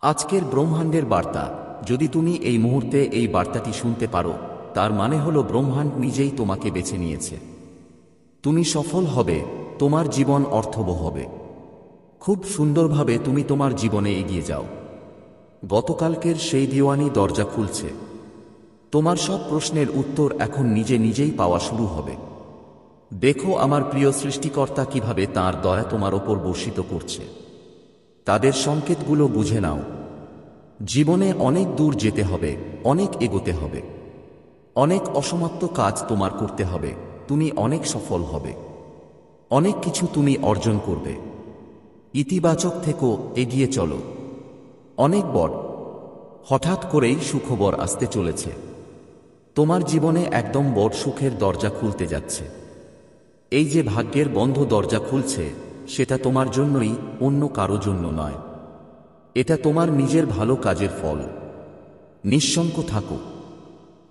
আজকের ব্রহ্মাণ্ডের বার্তা, যদি তুমি এই মুহূর্তে এই বার্তাটি শুনতে পারো, তার মানে হলো ব্রহ্মাণ্ড নিজেই তোমাকে বেছে নিয়েছে। তুমি সফল হবে, তোমার জীবন অর্থবহ হবে। খুব সুন্দরভাবে তুমি তোমার জীবনে এগিয়ে যাও। গতকালকের সেই দিওয়ানি দরজা খুলছে। তোমার সব প্রশ্নের উত্তর এখন নিজে নিজেই পাওয়া শুরু হবে। দেখো আমার প্রিয় সৃষ্টিকর্তা কিভাবে তাঁর দয়া তোমার ওপর বর্ষিত করছে। তাদের সংকেতগুলো বুঝে নাও। জীবনে অনেক দূর যেতে হবে, অনেক এগোতে হবে, অনেক অসমাপ্ত কাজ তোমার করতে হবে। তুমি অনেক সফল হবে, অনেক কিছু তুমি অর্জন করবে। ইতিবাচক থেকো, এগিয়ে চলো। অনেক বড় হঠাৎ করেই সুখবর আসতে চলেছে। তোমার জীবনে একদম বড় সুখের দরজা খুলতে যাচ্ছে। এই যে ভাগ্যের বন্ধ দরজা খুলছে, সেটা তোমার জন্যই, অন্য কারো জন্য নয়। এটা তোমার নিজের ভালো কাজের ফল। নিঃশঙ্ক থাকো,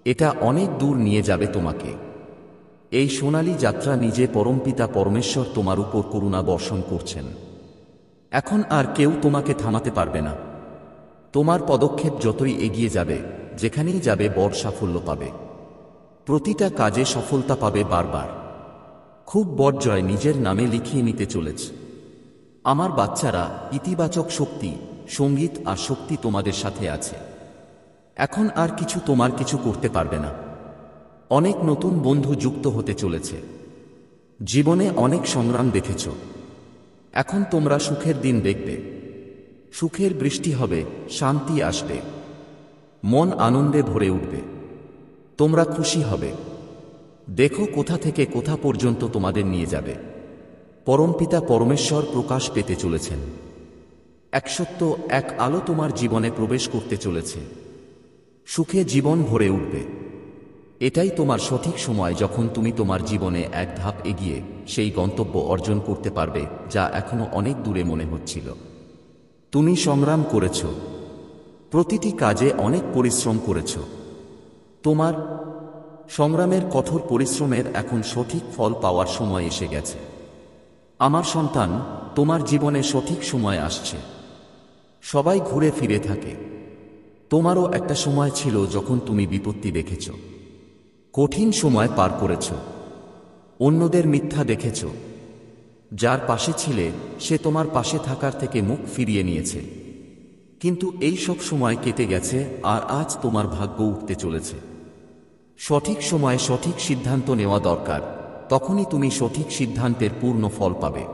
এটা অনেক দূর নিয়ে যাবে তোমাকে। এই সোনালী যাত্রা নিজে পরমপিতা পরমেশ্বর তোমার উপর করুণা বর্ষণ করছেন। এখন আর কেউ তোমাকে থামাতে পারবে না। তোমার পদক্ষেপ যতই এগিয়ে যাবে, যেখানেই যাবে বড় সাফল্য পাবে। প্রতিটা কাজে সফলতা পাবে বারবার। খুব বড় জয় নিজের নামে লিখিয়ে নিতে চলেছে। আমার বাচ্চারা, ইতিবাচক শক্তি, সঙ্গীত আর শক্তি তোমাদের সাথে আছে। এখন আর কিছু তোমার কিছু করতে পারবে না। অনেক নতুন বন্ধু যুক্ত হতে চলেছে। জীবনে অনেক সংগ্রাম দেখেছ। এখন তোমরা সুখের দিন দেখবে। সুখের বৃষ্টি হবে, শান্তি আসবে, মন আনন্দে ভরে উঠবে। তোমরা খুশি হবে। দেখো কোথা থেকে কোথা পর্যন্ত তোমাদের নিয়ে যাবে। পরমপিতা পরমেশ্বর প্রকাশ পেতে চলেছেন। এক সত্য, এক আলো তোমার জীবনে প্রবেশ করতে চলেছে। সুখে জীবন ভরে উঠবে। এটাই তোমার সঠিক সময়, যখন তুমি তোমার জীবনে এক ধাপ এগিয়ে সেই গন্তব্য অর্জন করতে পারবে যা এখনো অনেক দূরে মনে হচ্ছিল। তুমি সংগ্রাম করেছ, প্রতিটি কাজে অনেক পরিশ্রম করেছ। তোমার সংগ্রামের কঠোর পরিশ্রমের এখন সঠিক ফল পাওয়ার সময় এসে গেছে। আমার সন্তান, তোমার জীবনে সঠিক সময় আসছে। সবাই ঘুরে ফিরে থাকে। তোমারও একটা সময় ছিল যখন তুমি বিপত্তি দেখেছ, কঠিন সময় পার করেছ, অন্যদের মিথ্যা দেখেছ। যার পাশে ছিলে সে তোমার পাশে থাকার থেকে মুখ ফিরিয়ে নিয়েছে। কিন্তু এই সব সময় কেটে গেছে, আর আজ তোমার ভাগ্য উঠতে চলেছে। সঠিক সময়ে সঠিক সিদ্ধান্ত নেওয়া দরকার, তখনই তুমি সঠিক সিদ্ধান্তের পূর্ণ ফল পাবে।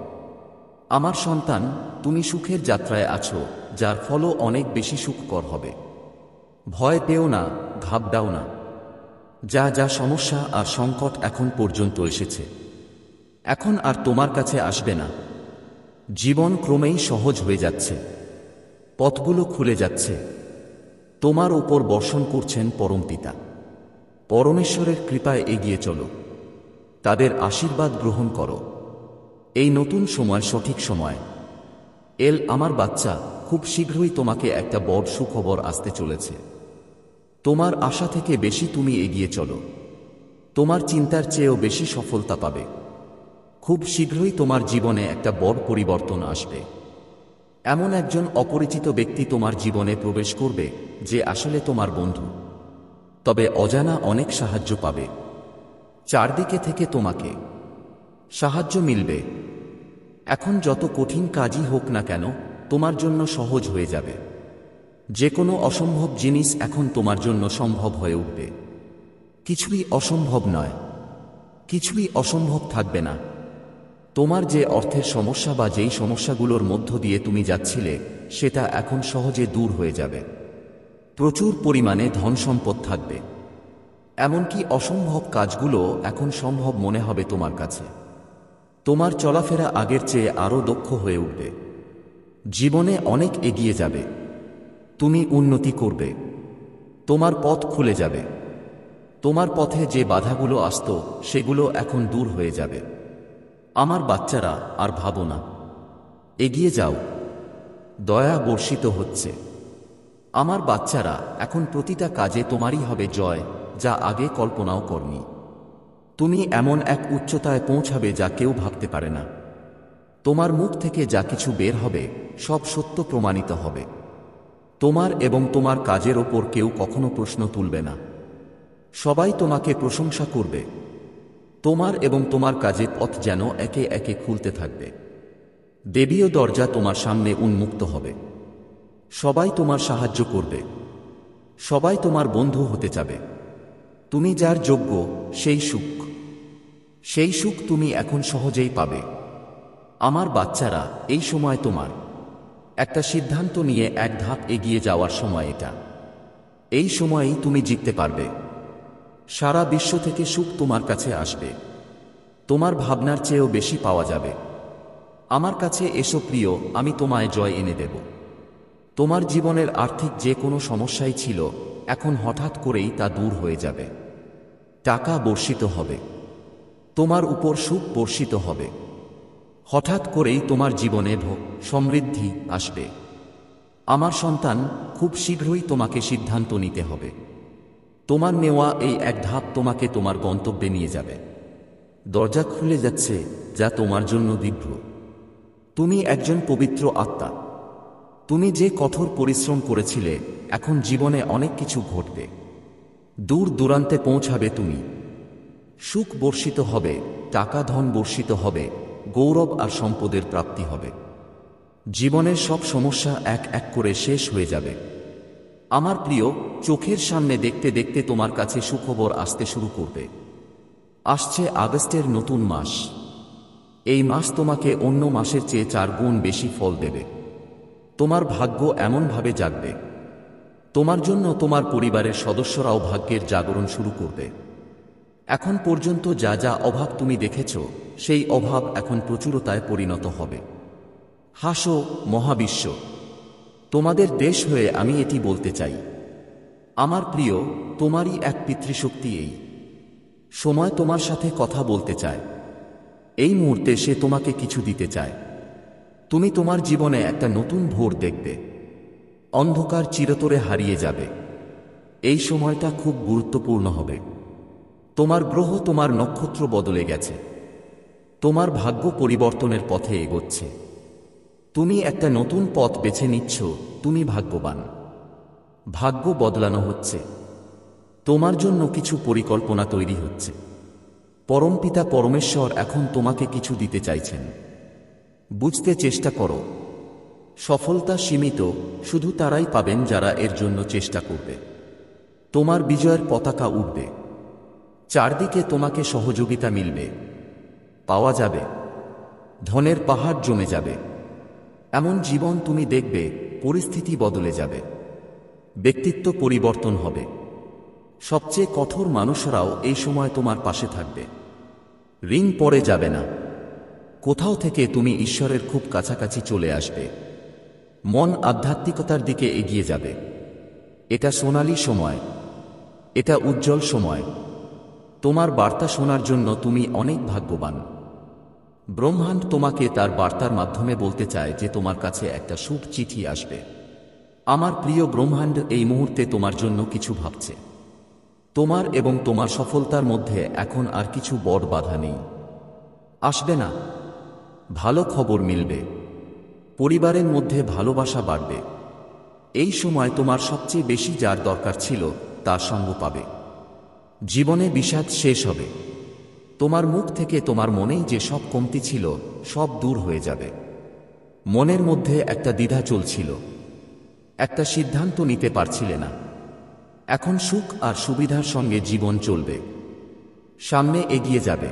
আমার সন্তান, তুমি সুখের যাত্রায় আছো, যার ফলও অনেক বেশি সুখকর হবে। ভয় পেও না, ঘাবড়াও না। যা যা সমস্যা আর সংকট এখন পর্যন্ত এসেছে, এখন আর তোমার কাছে আসবে না। জীবন ক্রমেই সহজ হয়ে যাচ্ছে, পথগুলো খুলে যাচ্ছে। তোমার উপর বর্ষণ করছেন পরমপিতা পরমেশ্বরের কৃপায়। এগিয়ে চলো, তাদের আশীর্বাদ গ্রহণ করো। এই নতুন সময় সঠিক সময়। আমার বাচ্চা, খুব শীঘ্রই তোমাকে একটা বড় সুখবর আসতে চলেছে। তোমার আশা থেকে বেশি তুমি এগিয়ে চলো। তোমার চিন্তার চেয়েও বেশি সফলতা পাবে। খুব শীঘ্রই তোমার জীবনে একটা বড় পরিবর্তন আসবে। এমন একজন অপরিচিত ব্যক্তি তোমার জীবনে প্রবেশ করবে, যে আসলে তোমার বন্ধু, তবে অজানা অনেক সাহায্য পাবে। চারদিকে থেকে তোমাকে সাহায্য মিলবে। এখন যত কঠিন কাজই হোক না কেন, তোমার জন্য সহজ হয়ে যাবে। যে কোনো অসম্ভব জিনিস এখন তোমার জন্য সম্ভব হয়ে উঠবে। কিছুই অসম্ভব নয়, কিছুই অসম্ভব থাকবে না। তোমার যে অর্থের সমস্যা বা যেই সমস্যাগুলোর মধ্য দিয়ে তুমি যাচ্ছিলে, সেটা এখন সহজে দূর হয়ে যাবে। প্রচুর পরিমাণে ধন সম্পদ থাকবে। এমনকি অসম্ভব কাজগুলো এখন সম্ভব মনে হবে তোমার কাছে। তোমার চলাফেরা আগের চেয়ে আরও দক্ষ হয়ে উঠবে। জীবনে অনেক এগিয়ে যাবে। তুমি উন্নতি করবে। তোমার পথ খুলে যাবে। তোমার পথে যে বাধাগুলো আসতো, সেগুলো এখন দূর হয়ে যাবে। আমার বাচ্চারা, আর ভাবো না, এগিয়ে যাও। দয়া বর্ষিত হচ্ছে। আমার বাচ্চারা, এখন প্রতিটা কাজে তোমারই হবে জয়, যা আগে কল্পনাও করনি। তুমি এমন এক উচ্চতায় পৌঁছাবে যা কেউ ভাবতে পারে না। তোমার মুখ থেকে যা কিছু বের হবে, সব সত্য প্রমাণিত হবে। তোমার এবং তোমার কাজের ওপর কেউ কখনো প্রশ্ন তুলবে না। সবাই তোমাকে প্রশংসা করবে। তোমার এবং তোমার কাজের পথ যেন একে একে খুলতে থাকবে। দেবীয় দরজা তোমার সামনে উন্মুক্ত হবে। সবাই তোমার সাহায্য করবে। সবাই তোমার বন্ধু হতে যাবে। তুমি যার যোগ্য, সেই সুখ তুমি এখন সহজেই পাবে। আমার বাচ্চারা, এই সময় তোমার একটা সিদ্ধান্ত নিয়ে এক ধাপ এগিয়ে যাওয়ার সময় এটা। এই সময়েই তুমি জিততে পারবে। সারা বিশ্ব থেকে সুখ তোমার কাছে আসবে। তোমার ভাবনার চেয়েও বেশি পাওয়া যাবে। আমার কাছে এসো প্রিয়, আমি তোমায় জয় এনে দেব। তোমার জীবনের আর্থিক যে কোনো সমস্যাই ছিল, এখন হঠাৎ করেই তা দূর হয়ে যাবে। টাকা বর্ষিত হবে। তোমার উপর সুখ বর্ষিত হবে। হঠাৎ করেই তোমার জীবনে সমৃদ্ধি আসবে। আমার সন্তান, খুব শীঘ্রই তোমাকে সিদ্ধান্ত নিতে হবে। তোমার নেওয়া এই এক ধাপ তোমাকে তোমার গন্তব্যে নিয়ে যাবে। দরজা খুলে যাচ্ছে, যা তোমার জন্য দিব্য। তুমি একজন পবিত্র আত্মা। তুমি যে কঠোর পরিশ্রম করেছিলে, এখন জীবনে অনেক কিছু ঘটবে। দূর দূরান্তে পৌঁছাবে তুমি। সুখ বর্ষিত হবে, টাকা ধন বর্ষিত হবে, গৌরব আর সম্পদের প্রাপ্তি হবে। জীবনের সব সমস্যা এক এক করে শেষ হয়ে যাবে। আমার প্রিয়, চোখের সামনে দেখতে দেখতে তোমার কাছে সুখবর আসতে শুরু করবে। আসছে আগস্টের নতুন মাস। এই মাস তোমাকে অন্য মাসের চেয়ে 4 গুণ বেশি ফল দেবে। তোমার ভাগ্য এমনভাবে জাগবে। তোমার জন্য তোমার পরিবারের সদস্যরাও ভাগ্যের জাগরণ শুরু করবে। এখন পর্যন্ত যা যা অভাব তুমি দেখেছ, সেই অভাব এখন প্রচুরতায় পরিণত হবে। হাসো মহাবিশ্ব, তোমাদের দেশ হয়ে আমি এটি বলতে চাই। আমার প্রিয়, তোমারই এক পিতৃশক্তি এই সময় তোমার সাথে কথা বলতে চায়। এই মুহূর্তে সে তোমাকে কিছু দিতে চায়। তুমি তোমার জীবনে একটা নতুন ভোর দেখবে। অন্ধকার চিরতরে হারিয়ে যাবে। এই সময়টা খুব গুরুত্বপূর্ণ হবে। তোমার গ্রহ, তোমার নক্ষত্র বদলে গেছে। তোমার ভাগ্য পরিবর্তনের পথে এগোচ্ছে। তুমি একটা নতুন পথ বেছে নিচ্ছ। তুমি ভাগ্যবান। ভাগ্য বদলানো হচ্ছে। তোমার জন্য কিছু পরিকল্পনা তৈরি হচ্ছে। পরমপিতা পরমেশ্বর এখন তোমাকে কিছু দিতে চাইছেন। বুঝতে চেষ্টা করো। সফলতা সীমিত, শুধু তারাই পাবেন যারা এর জন্য চেষ্টা করবে। তোমার বিজয়ের পতাকা উঠবে। চারদিকে তোমাকে সহযোগিতা মিলবে, পাওয়া যাবে। ধনের পাহাড় জমে যাবে। এমন জীবন তুমি দেখবে, পরিস্থিতি বদলে যাবে। ব্যক্তিত্ব পরিবর্তন হবে। সবচেয়ে কঠোর মানুষরাও এই সময় তোমার পাশে থাকবে। ঋণ পড়ে যাবে না। কোথাও থেকে তুমি ঈশ্বরের খুব কাছাকাছি চলে আসবে। মন আধ্যাত্মিকতার দিকে এগিয়ে যাবে। এটা সোনালী সময়। এটা উজ্জ্বল সময়। তোমার বার্তা শোনার জন্য তুমি অনেক ভাগ্যবান। ব্রহ্মাণ্ড তোমাকে তার বার্তার মাধ্যমে বলতে চায় যে তোমার কাছে একটা শুভ চিঠি আসবে। আমার প্রিয় ব্রহ্মাণ্ড এই মুহূর্তে তোমার জন্য কিছু ভাবছে। তোমার এবং তোমার সফলতার মধ্যে এখন আর কিছু বড় বাধা নেই। আসবে না। ভালো খবর মিলবে। পরিবারের মধ্যে ভালোবাসা বাড়বে। এই সময় তোমার সবচেয়ে বেশি যার দরকার ছিল, তার সঙ্গ পাবে। জীবনে বিষাদ শেষ হবে। তোমার মুখ থেকে তোমার মনেই যে সব কমতি ছিল, সব দূর হয়ে যাবে। মনের মধ্যে একটা দ্বিধা চলছিল। একটা সিদ্ধান্ত নিতে পারছিলে না। এখন সুখ আর সুবিধার সঙ্গে জীবন চলবে। সামনে এগিয়ে যাবে।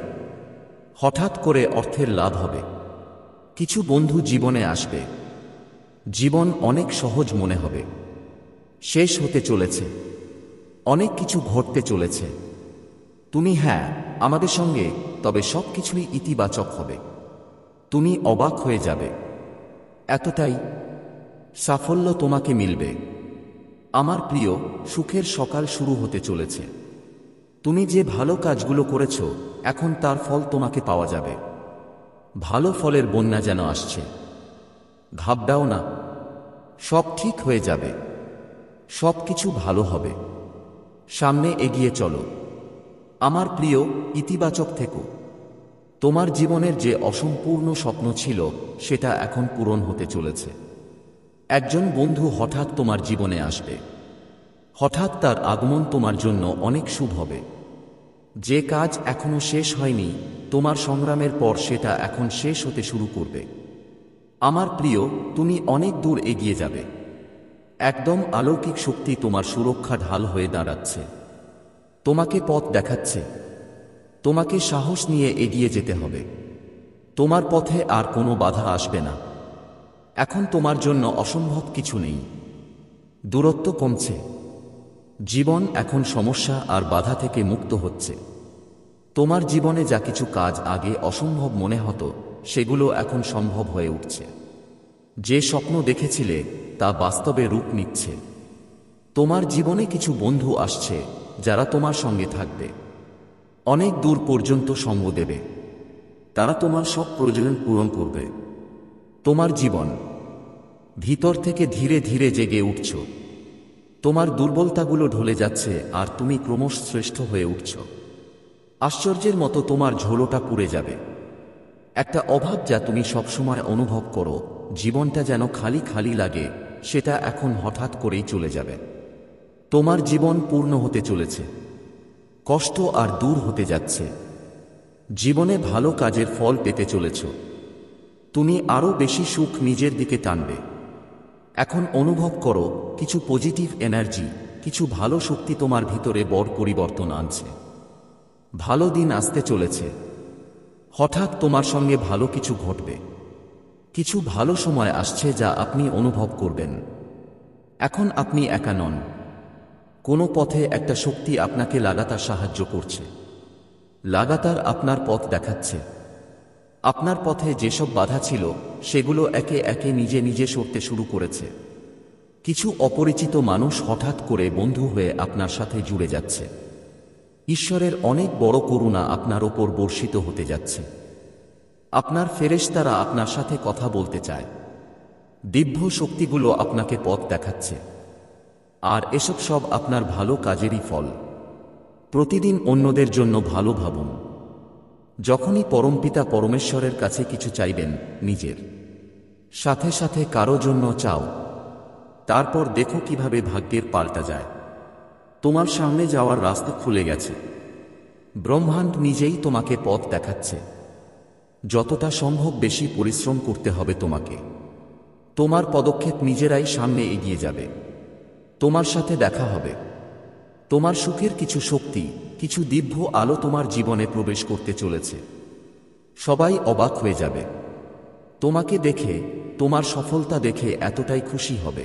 হঠাৎ করে অর্থের লাভ হবে। কিছু বন্ধু জীবনে আসবে। জীবন অনেক সহজ মনে হবে। শেষ হতে চলেছে। অনেক কিছু ঘটতে চলেছে। তুমি আমাদের সঙ্গে, তবে সবকিছুই ইতিবাচক হবে। তুমি অবাক হয়ে যাবে। এতটাই সাফল্য তোমাকে মিলবে। আমার প্রিয়, সুখের সকাল শুরু হতে চলেছে। তুমি যে ভালো কাজগুলো করেছ, এখন তার ফল তোমাকে পাওয়া যাবে। ভালো ফলের বন্যা যেন আসছে। ঘাবড়াও না। সব ঠিক হয়ে যাবে। সব কিছু ভালো হবে। সামনে এগিয়ে চলো। আমার প্রিয়, ইতিবাচক থেকো। তোমার জীবনের যে অসম্পূর্ণ স্বপ্ন ছিল, সেটা এখন পূরণ হতে চলেছে। একজন বন্ধু হঠাৎ তোমার জীবনে আসবে। হঠাৎ তার আগমন তোমার জন্য অনেক শুভ হবে। যে কাজ এখনো শেষ হয়নি, তোমার সংগ্রামের পর সেটা এখন শেষ হতে শুরু করবে। আমার প্রিয়, তুমি অনেক দূর এগিয়ে যাবে। একদম অলৌকিক শক্তি তোমার সুরক্ষা ঢাল হয়ে দাঁড়াচ্ছে। তোমাকে পথ দেখাচ্ছে। তোমাকে সাহস নিয়ে এগিয়ে যেতে হবে। তোমার পথে আর কোনো বাধা আসবে না। এখন তোমার জন্য অসম্ভব কিছু নেই। দূরত্ব কমছে। জীবন এখন সমস্যা আর বাধা থেকে মুক্ত হচ্ছে। তোমার জীবনে যা কিছু কাজ আগে অসম্ভব মনে হতো, সেগুলো এখন সম্ভব হয়ে উঠছে। যে স্বপ্ন দেখেছিলে তা বাস্তবে রূপ নিচ্ছে। তোমার জীবনে কিছু বন্ধু আসছে যারা তোমার সঙ্গে থাকবে। অনেক দূর পর্যন্ত সঙ্গ দেবে। তারা তোমার সব প্রয়োজন পূরণ করবে। তোমার জীবন ভিতর থেকে ধীরে ধীরে জেগে উঠছ। তোমার দুর্বলতাগুলো ঢলে যাচ্ছে আর তুমি ক্রমশ শ্রেষ্ঠ হয়ে উঠছ। আশ্চর্যের মতো তোমার ঝোলটা পুড়ে যাবে। একটা অভাব যা তুমি সবসময় অনুভব করো, জীবনটা যেন খালি খালি লাগে, সেটা এখন হঠাৎ করেই চলে যাবে। তোমার জীবন পূর্ণ হতে চলেছে। কষ্ট আর দূর হতে যাচ্ছে। জীবনে ভালো কাজের ফল পেতে চলেছ। তুমি আরও বেশি সুখ নিজের দিকে টানবে। এখন অনুভব করো কিছু পজিটিভ এনার্জি, কিছু ভালো শক্তি তোমার ভিতরে বড় পরিবর্তন আনছে। ভালো দিন আসতে চলেছে। হঠাৎ তোমার সঙ্গে ভালো কিছু ঘটবে। কিছু ভালো সময় আসছে যা আপনি অনুভব করবেন। এখন আপনি একা নন। কোনো পথে একটা শক্তি আপনাকে লাগাতার সাহায্য করছে। লাগাতার আপনার পথ দেখাচ্ছে। আপনার পথে যেসব বাধা ছিল, সেগুলো একে একে নিজে নিজে সরতে শুরু করেছে। কিছু অপরিচিত মানুষ হঠাৎ করে বন্ধু হয়ে আপনার সাথে জুড়ে যাচ্ছে। ঈশ্বরের অনেক বড় করুণা আপনার ওপর বর্ষিত হতে যাচ্ছে। আপনার ফেরেশতারা আপনার সাথে কথা বলতে চায়। দিব্য শক্তিগুলো আপনাকে পথ দেখাচ্ছে। আর এসব সব আপনার ভালো কাজেরই ফল। প্রতিদিন অন্যদের জন্য ভালো ভাবুন। যখনই পরমপিতা পরমেশ্বরের কাছে কিছু চাইবেন, নিজের সাথে সাথে কারো জন্য চাও। তারপর দেখো কিভাবে ভাগ্যের পাল্টা যায়। তোমার সামনে যাওয়ার রাস্তা খুলে গেছে। ব্রহ্মাণ্ড নিজেই তোমাকে পথ দেখাচ্ছে। যতটা সম্ভব বেশি পরিশ্রম করতে হবে তোমাকে। তোমার পদক্ষেপ নিজেরাই সামনে এগিয়ে যাবে। তোমার সাথে দেখা হবে। তোমার সুখের কিছু শক্তি, কিছু দিব্য আলো তোমার জীবনে প্রবেশ করতে চলেছে। সবাই অবাক হয়ে যাবে তোমাকে দেখে। তোমার সফলতা দেখে এতটাই খুশি হবে।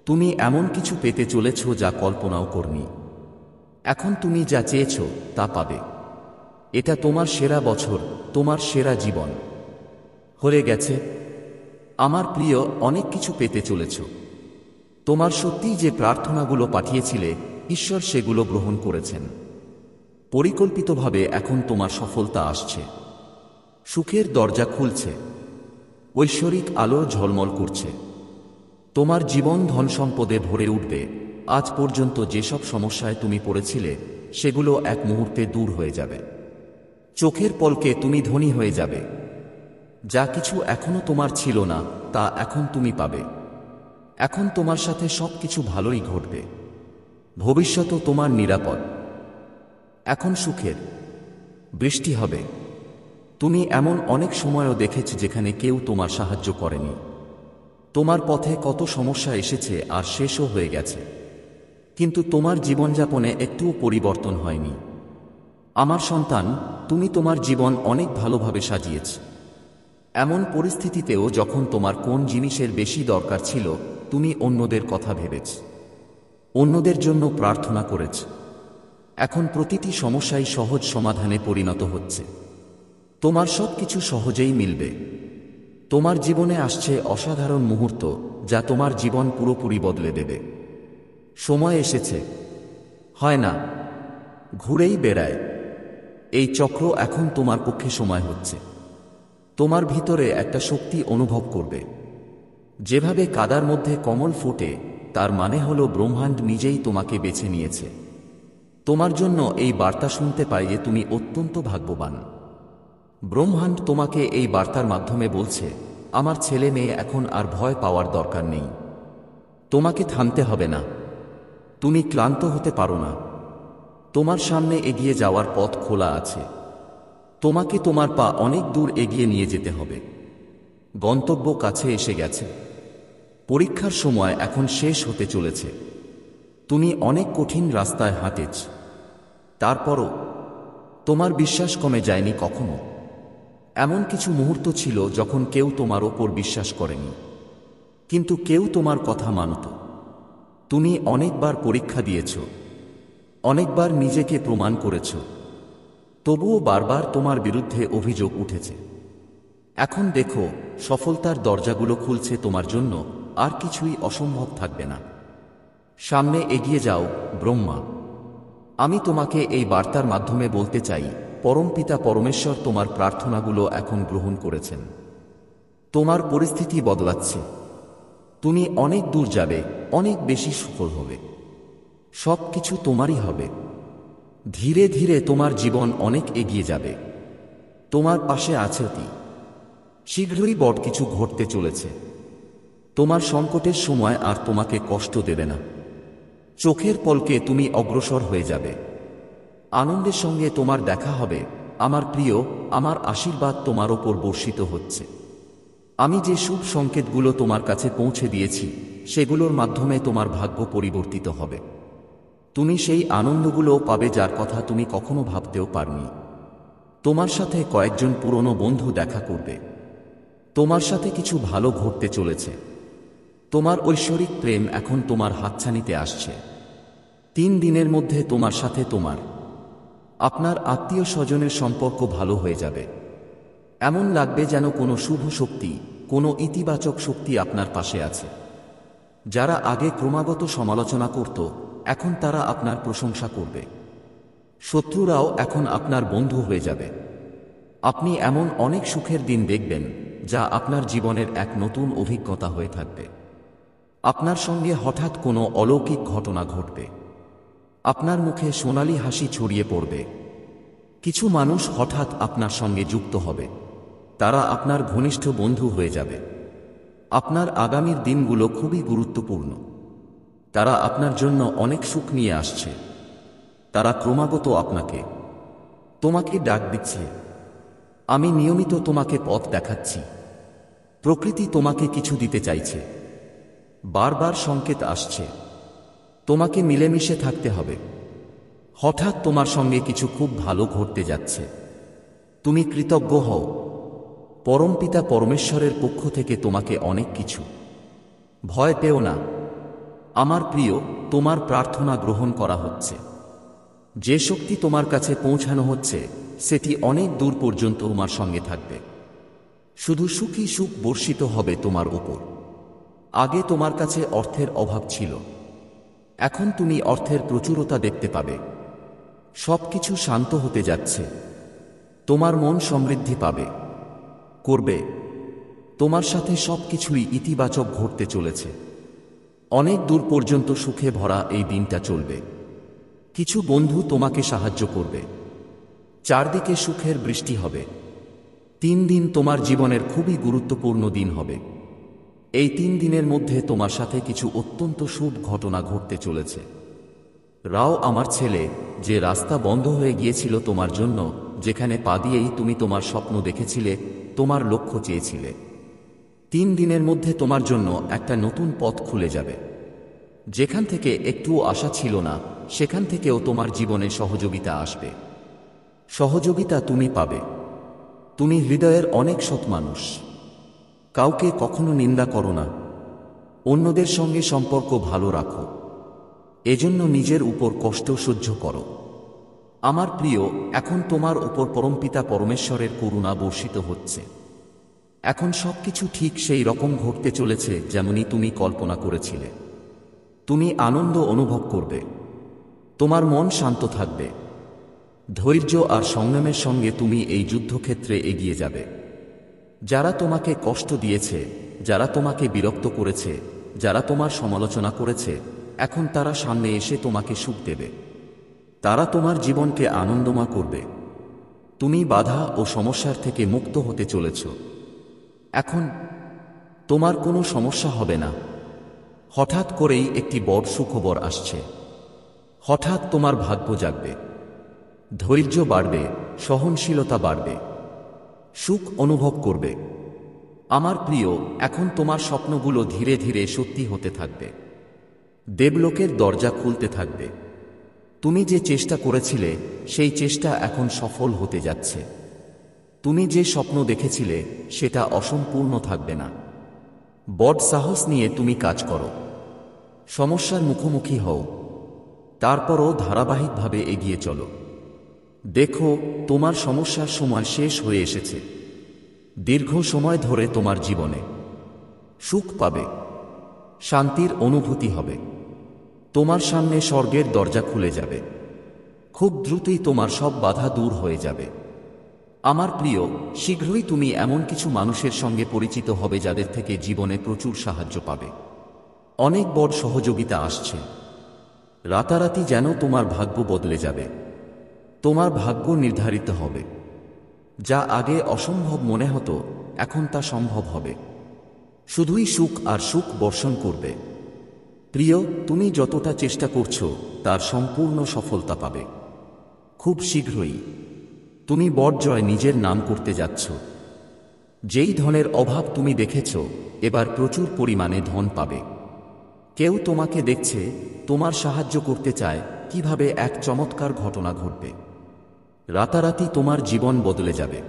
তুমি এমন কিছু পেতে চলেছ যা কল্পনাও করনি। এখন তুমি যা চেয়েছ তা পাবে। এটা তোমার সেরা বছর, তোমার সেরা জীবন হয়ে গেছে। আমার প্রিয়, অনেক কিছু পেতে চলেছ। তোমার সত্যিই যে প্রার্থনাগুলো পাঠিয়েছিলে, ঈশ্বর সেগুলো গ্রহণ করেছেন। পরিকল্পিতভাবে এখন তোমার সফলতা আসছে। সুখের দরজা খুলছে। ঐশ্বরিক আলো ঝলমল করছে। তোমার জীবন ধন সম্পদে ভরে উঠবে। আজ পর্যন্ত যেসব সমস্যায় তুমি পড়েছিলে, সেগুলো এক মুহূর্তে দূর হয়ে যাবে। চোখের পলকে তুমি ধনী হয়ে যাবে। যা কিছু এখনো তোমার ছিল না, তা এখন তুমি পাবে। এখন তোমার সাথে সবকিছু ভালোই ঘটবে। ভবিষ্যতও তোমার নিরাপদ। এখন সুখের বৃষ্টি হবে। তুমি এমন অনেক সময়ও দেখেছ যেখানে কেউ তোমার সাহায্য করেনি। তোমার পথে কত সমস্যা এসেছে আর শেষও হয়ে গেছে, কিন্তু তোমার জীবনযাপনে একটুও পরিবর্তন হয়নি। আমার সন্তান, তুমি তোমার জীবন অনেক ভালোভাবে সাজিয়েছ। এমন পরিস্থিতিতেও যখন তোমার কোন জিনিসের বেশি দরকার ছিল, তুমি অন্যদের কথা ভেবেছ, অন্যদের জন্য প্রার্থনা করেছ। এখন প্রতিটি সমস্যাই সহজ সমাধানে পরিণত হচ্ছে। তোমার সব কিছু সহজেই মিলবে। তোমার জীবনে আসছে অসাধারণ মুহূর্ত, যা তোমার জীবন পুরোপুরি বদলে দেবে। সময় এসেছে। হয় না, ঘুরেই বেড়ায়। এই চক্র এখন তোমার পক্ষে সময় হচ্ছে। তোমার ভিতরে একটা শক্তি অনুভব করবে। যেভাবে কাদার মধ্যে কমল ফোটে, তার মানে হলো ব্রহ্মাণ্ড নিজেই তোমাকে বেছে নিয়েছে। তোমার জন্য এই বার্তা শুনতে পাই যে তুমি অত্যন্ত ভাগ্যবান। ব্রহ্মাণ্ড তোমাকে এই বার্তার মাধ্যমে বলছে, আমার ছেলে মেয়ে, এখন আর ভয় পাওয়ার দরকার নেই। তোমাকে থামতে হবে না। তুমি ক্লান্ত হতে পারো না। তোমার সামনে এগিয়ে যাওয়ার পথ খোলা আছে। তোমাকে তোমার পা অনেক দূর এগিয়ে নিয়ে যেতে হবে। গন্তব্য কাছে এসে গেছে। পরীক্ষার সময় এখন শেষ হতে চলেছে। তুমি অনেক কঠিন রাস্তায় হাঁটেছ, তারপরও তোমার বিশ্বাস কমে যায়নি কখনো। এমন কিছু মুহূর্ত ছিল যখন কেউ তোমার ওপর বিশ্বাস করেনি, কিন্তু কেউ তোমার কথা মানত। তুমি অনেকবার পরীক্ষা দিয়েছ, অনেকবার নিজেকে প্রমাণ করেছ, তবুও বারবার তোমার বিরুদ্ধে অভিযোগ উঠেছে। এখন দেখো, সফলতার দরজাগুলো খুলছে তোমার জন্য। আর কিছুই অসম্ভব থাকবে না। সামনে এগিয়ে যাও, ব্রহ্মা। আমি তোমাকে এই বার্তার মাধ্যমে বলতে চাই, পরমপিতা পরমেশ্বর তোমার প্রার্থনাগুলো এখন গ্রহণ করেছেন। তোমার পরিস্থিতি বদলাচ্ছে। তুমি অনেক দূর যাবে, অনেক বেশি সফল হবে। সব কিছু তোমারই হবে। ধীরে ধীরে তোমার জীবন অনেক এগিয়ে যাবে। তোমার পাশে আছে অতি শীঘ্রই বড় কিছু ঘটতে চলেছে। তোমার সংকটের সময় আর তোমাকে কষ্ট দেবে না। চোখের পলকে তুমি অগ্রসর হয়ে যাবে। আনন্দের সঙ্গে তোমার দেখা হবে। আমার প্রিয়, আমার আশীর্বাদ তোমার ওপর বর্ষিত হচ্ছে। আমি যে শুভ সংকেতগুলো তোমার কাছে পৌঁছে দিয়েছি, সেগুলোর মাধ্যমে তোমার ভাগ্য পরিবর্তিত হবে। তুমি সেই আনন্দগুলোও পাবে যার কথা তুমি কখনো ভাবতেও পারনি। তোমার সাথে কয়েকজন পুরনো বন্ধু দেখা করবে। তোমার সাথে কিছু ভালো ঘটতে চলেছে। তোমার ঐশ্বরিক প্রেম এখন তোমার হাতছানিতে আসছে। 3 দিনের মধ্যে তোমার সাথে আপনার আত্মীয় স্বজনের সম্পর্ক ভালো হয়ে যাবে। এমন লাগবে যেন কোনো শুভ শক্তি, কোনো ইতিবাচক শক্তি আপনার পাশে আছে। যারা আগে ক্রমাগত সমালোচনা করত, এখন তারা আপনার প্রশংসা করবে। শত্রুরাও এখন আপনার বন্ধু হয়ে যাবে। আপনি এমন অনেক সুখের দিন দেখবেন, যা আপনার জীবনের এক নতুন অভিজ্ঞতা হয়ে থাকবে। আপনার সঙ্গে হঠাৎ কোনো অলৌকিক ঘটনা ঘটবে। আপনার মুখে সোনালি হাসি ছড়িয়ে পড়বে। কিছু মানুষ হঠাৎ আপনার সঙ্গে যুক্ত হবে। তারা আপনার ঘনিষ্ঠ বন্ধু হয়ে যাবে। আপনার আগামীর দিনগুলো খুবই গুরুত্বপূর্ণ। তারা আপনার জন্য অনেক সুখ নিয়ে আসছে। তারা ক্রমাগত তোমাকে ডাক দিচ্ছে। আমি নিয়মিত তোমাকে পথ দেখাচ্ছি। প্রকৃতি তোমাকে কিছু দিতে চাইছে। বারবার সংকেত আসছে। তোমাকে মিলেমিশে থাকতে হবে। হঠাৎ তোমার সঙ্গে কিছু খুব ভালো ঘটতে যাচ্ছে। তুমি কৃতজ্ঞ হও। পরমপিতা পরমেশ্বরের পক্ষ থেকে তোমাকে অনেক কিছু। ভয় পেও না আমার প্রিয়, তোমার প্রার্থনা গ্রহণ করা হচ্ছে। যে শক্তি তোমার কাছে পৌঁছানো হচ্ছে, সেটি অনেক দূর পর্যন্ত তোমার সঙ্গে থাকবে। শুধু সুখী সুখ বর্ষিত হবে তোমার উপর। আগে তোমার কাছে অর্থের অভাব ছিল, এখন তুমি অর্থের প্রচুরতা দেখতে পাবে। সবকিছু শান্ত হতে যাচ্ছে। তোমার মন সমৃদ্ধি করবে। তোমার সাথে সবকিছুই ইতিবাচক ঘটতে চলেছে। অনেক দূর পর্যন্ত সুখে ভরা এই দিনটা চলবে। কিছু বন্ধু তোমাকে সাহায্য করবে। চারদিকে সুখের বৃষ্টি হবে। 3 দিন তোমার জীবনের খুবই গুরুত্বপূর্ণ দিন হবে। এই 3 দিনের মধ্যে তোমার সাথে কিছু অত্যন্ত শুভ ঘটনা ঘটতে চলেছে। রাও আমার ছেলে, যে রাস্তা বন্ধ হয়ে গিয়েছিল তোমার জন্য, যেখানে পা দিয়েই তুমি তোমার স্বপ্ন দেখেছিলে, তোমার লক্ষ্য চেয়েছিলে, 3 দিনের মধ্যে তোমার জন্য একটা নতুন পথ খুলে যাবে। যেখান থেকে একটুও আশা ছিল না, সেখান থেকেও তোমার জীবনে সহযোগিতা আসবে। সহযোগিতা তুমি পাবে। তুমি হৃদয়ের অনেক সৎ মানুষ। কাউকে কখনো নিন্দা করো না। অন্যদের সঙ্গে সম্পর্ক ভালো রাখো। এজন্য নিজের উপর কষ্ট সহ্য করো। আমার প্রিয়, এখন তোমার উপর পরমপিতা পরমেশ্বরের করুণা বর্ষিত হচ্ছে। এখন সবকিছু ঠিক সেই রকম ঘটতে চলেছে যেমনই তুমি কল্পনা করেছিলে। তুমি আনন্দ অনুভব করবে। তোমার মন শান্ত থাকবে। ধৈর্য আর সংযমের সঙ্গে তুমি এই যুদ্ধক্ষেত্রে এগিয়ে যাবে। যারা তোমাকে কষ্ট দিয়েছে, যারা তোমাকে বিরক্ত করেছে, যারা তোমার সমালোচনা করেছে, এখন তারা সামনে এসে তোমাকে সুখ দেবে। তারা তোমার জীবনকে আনন্দময় করবে। তুমি বাধা ও সমস্যার থেকে মুক্ত হতে চলেছ। এখন তোমার কোনো সমস্যা হবে না। হঠাৎ করেই একটি বড় সুখবর আসছে। হঠাৎ তোমার ভাগ্য জাগবে, ধৈর্য বাড়বে, সহনশীলতা বাড়বে, সুখ অনুভব করবে। আমার প্রিয়, এখন তোমার স্বপ্নগুলো ধীরে ধীরে সত্যি হতে থাকবে। দেবলোকের দরজা খুলতে থাকবে। তুমি যে চেষ্টা করেছিলে সেই চেষ্টা এখন সফল হতে যাচ্ছে। তুমি যে স্বপ্ন দেখেছিলে সেটা অসম্পূর্ণ থাকবে না। বড় সাহস নিয়ে তুমি কাজ করো, সমস্যার মুখোমুখি হও, তারপরও ধারাবাহিকভাবে এগিয়ে চলো। দেখো, তোমার সমস্যার সময় শেষ হয়ে এসেছে। দীর্ঘ সময় ধরে তোমার জীবনে সুখ পাবে, শান্তির অনুভূতি হবে। তোমার সামনে স্বর্গের দরজা খুলে যাবে। খুব দ্রুতই তোমার সব বাধা দূর হয়ে যাবে। আমার প্রিয়, শীঘ্রই তুমি এমন কিছু মানুষের সঙ্গে পরিচিত হবে যাদের থেকে জীবনে প্রচুর সাহায্য পাবে। অনেক বড় সহযোগিতা আসছে। রাতারাতি যেন তোমার ভাগ্য বদলে যাবে। তোমার ভাগ্য নির্ধারিত হবে। যা আগে অসম্ভব মনে হতো এখন তা সম্ভব হবে। শুধুই সুখ আর সুখ বর্ষণ করবে। প্রিয়, তুমি যতটা চেষ্টা করছো তার সম্পূর্ণ সফলতা পাবে। খুব শীঘ্রই তুমি বড় জয় নিজের নাম করতে যাচ্ছ। যেই ধনের অভাব তুমি দেখেছ, এবার প্রচুর পরিমাণে ধন পাবে। কেউ তোমাকে দেখছে, তোমার সাহায্য করতে চায়, কিভাবে এক চমৎকার ঘটনা ঘটবে। রাতারাতি তোমার জীবন বদলে যাবে।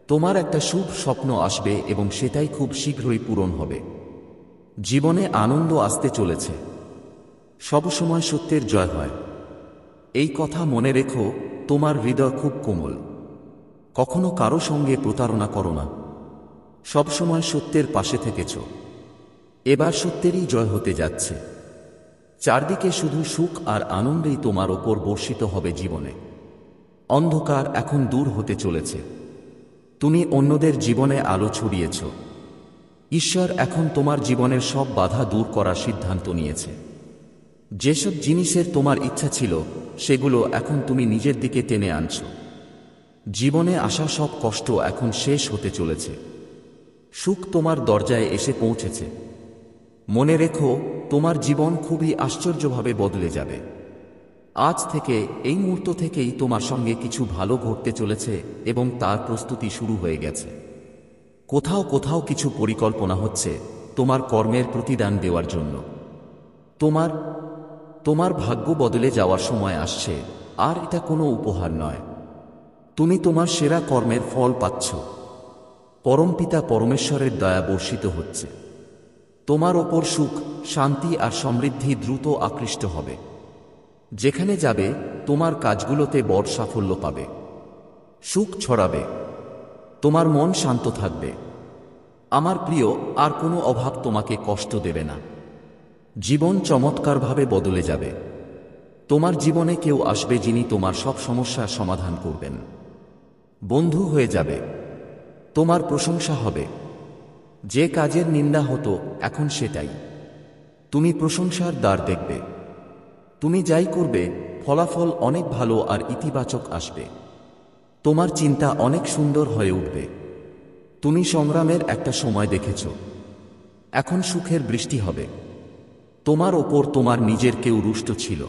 তোমার একটা শুভ স্বপ্ন আসবে এবং সেটাই খুব শীঘ্রই পূরণ হবে। জীবনে আনন্দ আসতে চলেছে। সবসময় সত্যের জয় হয়। এই কথা মনে রেখো, তোমার হৃদয় খুব কোমল। কখনো কারো সঙ্গে প্রতারণা করো না। সবসময় সত্যের পাশে থেকেছ। এবার সত্যেরই জয় হতে যাচ্ছে। চারদিকে শুধু সুখ আর আনন্দেই তোমার ওপর বর্ষিত হবে জীবনে। অন্ধকার এখন দূর হতে চলেছে। তুমি অন্যদের জীবনে আলো ছড়িয়েছ। ঈশ্বর এখন তোমার জীবনের সব বাধা দূর করার সিদ্ধান্ত নিয়েছে। যেসব জিনিসের তোমার ইচ্ছা ছিল সেগুলো এখন তুমি নিজের দিকে টেনে আনছ। জীবনে আসা সব কষ্ট এখন শেষ হতে চলেছে। সুখ তোমার দরজায় এসে পৌঁছেছে। মনে রেখো, তোমার জীবন খুবই আশ্চর্যভাবে বদলে যাবে। আজ থেকে, এই মুহূর্ত থেকেই তোমার সঙ্গে কিছু ভালো ঘটতে চলেছে এবং তার প্রস্তুতি শুরু হয়ে গেছে। কোথাও কোথাও কিছু পরিকল্পনা হচ্ছে তোমার কর্মের প্রতিদান দেওয়ার জন্য। তোমার ভাগ্য বদলে যাওয়ার সময় আসছে, আর এটা কোনো উপহার নয়। তুমি তোমার সেরা কর্মের ফল পাচ্ছ। পরমপিতা পরমেশ্বরের দয়া বর্ষিত হচ্ছে। তোমার ওপর সুখ, শান্তি আর সমৃদ্ধি দ্রুত আকৃষ্ট হবে। যেখানে যাবে, তোমার কাজগুলোতে বড় সাফল্য পাবে। সুখ ছড়াবে। তোমার মন শান্ত থাকবে। আমার প্রিয়, আর কোনো অভাব তোমাকে কষ্ট দেবে না। জীবন চমৎকারভাবে বদলে যাবে। তোমার জীবনে কেউ আসবে যিনি তোমার সব সমস্যার সমাধান করবেন। বন্ধু হয়ে যাবে। তোমার প্রশংসা হবে। যে কাজের নিন্দা হতো এখন সেটাই। তুমি প্রশংসার দ্বার দেখবে। তুমি যাই করবে, ফলাফল অনেক ভালো আর ইতিবাচক আসবে। তোমার চিন্তা অনেক সুন্দর হয়ে উঠবে। তুমি সংগ্রামের একটা সময় দেখেছ। এখন সুখের বৃষ্টি হবে। তোমার ওপর তোমার নিজের কেউ রুষ্ট ছিল।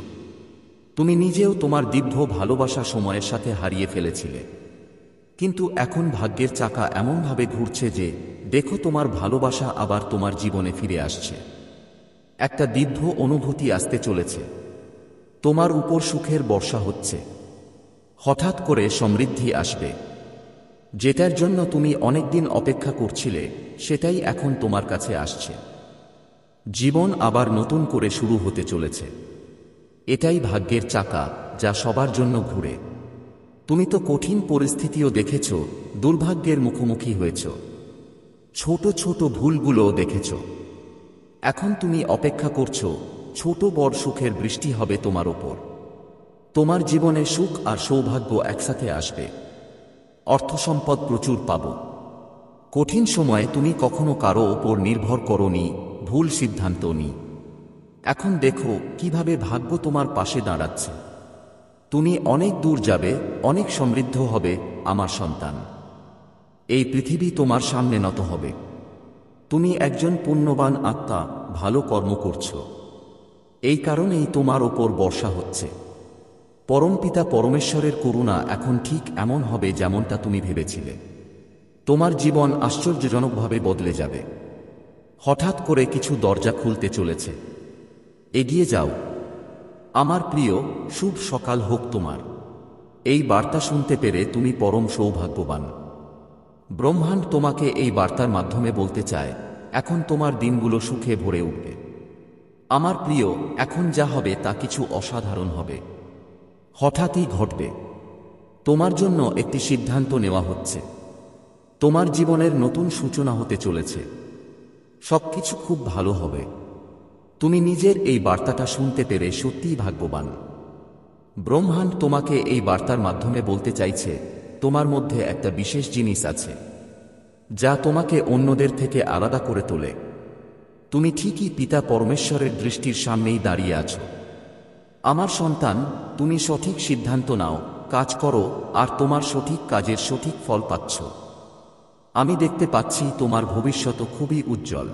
তুমি নিজেও তোমার দীর্ঘ ভালোবাসা সময়ের সাথে হারিয়ে ফেলেছিলে। কিন্তু এখন ভাগ্যের চাকা এমনভাবে ঘুরছে যে দেখো, তোমার ভালোবাসা আবার তোমার জীবনে ফিরে আসছে। একটা দীর্ঘ অনুভূতি আসতে চলেছে। তোমার উপর সুখের বর্ষা হচ্ছে। হঠাৎ করে সমৃদ্ধি আসবে। যেটার জন্য তুমি অনেকদিন অপেক্ষা করছিলে সেটাই এখন তোমার কাছে আসছে। জীবন আবার নতুন করে শুরু হতে চলেছে। এটাই ভাগ্যের চাকা, যা সবার জন্য ঘুরে। তুমি তো কঠিন পরিস্থিতিও দেখেছ, দুর্ভাগ্যের মুখোমুখি হয়েছ, ছোট ছোট ভুলগুলোও দেখেছ। এখন তুমি অপেক্ষা করছো, ছোট বড় সুখের বৃষ্টি হবে তোমার ওপর। তোমার জীবনে সুখ আর সৌভাগ্য একসাথে আসবে। অর্থসম্পদ প্রচুর পাব। কঠিন সময়ে তুমি কখনো কারো ওপর নির্ভর করোনি, ভুল সিদ্ধান্ত নি। এখন দেখো কিভাবে ভাগ্য তোমার পাশে দাঁড়াচ্ছে। তুমি অনেক দূর যাবে, অনেক সমৃদ্ধ হবে আমার সন্তান। এই পৃথিবী তোমার সামনে নত হবে। তুমি একজন পুণ্যবান আত্মা, ভালো কর্ম করছো। এই কারণেই তোমার ওপর বর্ষা হচ্ছে। পরমপিতা পরমেশ্বরের করুণা এখন ঠিক এমন হবে যেমনটা তুমি ভেবেছিলে। তোমার জীবন আশ্চর্যজনকভাবে বদলে যাবে। হঠাৎ করে কিছু দরজা খুলতে চলেছে। এগিয়ে যাও। আমার প্রিয়, শুভ সকাল হোক তোমার। এই বার্তা শুনতে পেরে তুমি পরম সৌভাগ্যবান। ব্রহ্মাণ্ড তোমাকে এই বার্তার মাধ্যমে বলতে চায়, এখন তোমার দিনগুলো সুখে ভরে উঠবে। আমার প্রিয়, এখন যা হবে তা কিছু অসাধারণ হবে। হঠাৎই ঘটবে। তোমার জন্য একটি সিদ্ধান্ত নেওয়া হচ্ছে। তোমার জীবনের নতুন সূচনা হতে চলেছে। সবকিছু খুব ভালো হবে। তুমি নিজের এই বার্তাটা শুনতে পেরে সত্যিই ভাগ্যবান। ব্রহ্মাণ্ড তোমাকে এই বার্তার মাধ্যমে বলতে চাইছে, তোমার মধ্যে একটা বিশেষ জিনিস আছে যা তোমাকে অন্যদের থেকে আলাদা করে তোলে। তুমি ঠিকই পিতা পরমেশ্বরের দৃষ্টির সামনেই দাঁড়িয়ে আছো। আমার সন্তান, তুমি সঠিক সিদ্ধান্ত নাও, কাজ করো, আর তোমার সঠিক কাজের সঠিক ফল পাচ্ছ। আমি দেখতে পাচ্ছি তোমার ভবিষ্যৎ খুবই উজ্জ্বল।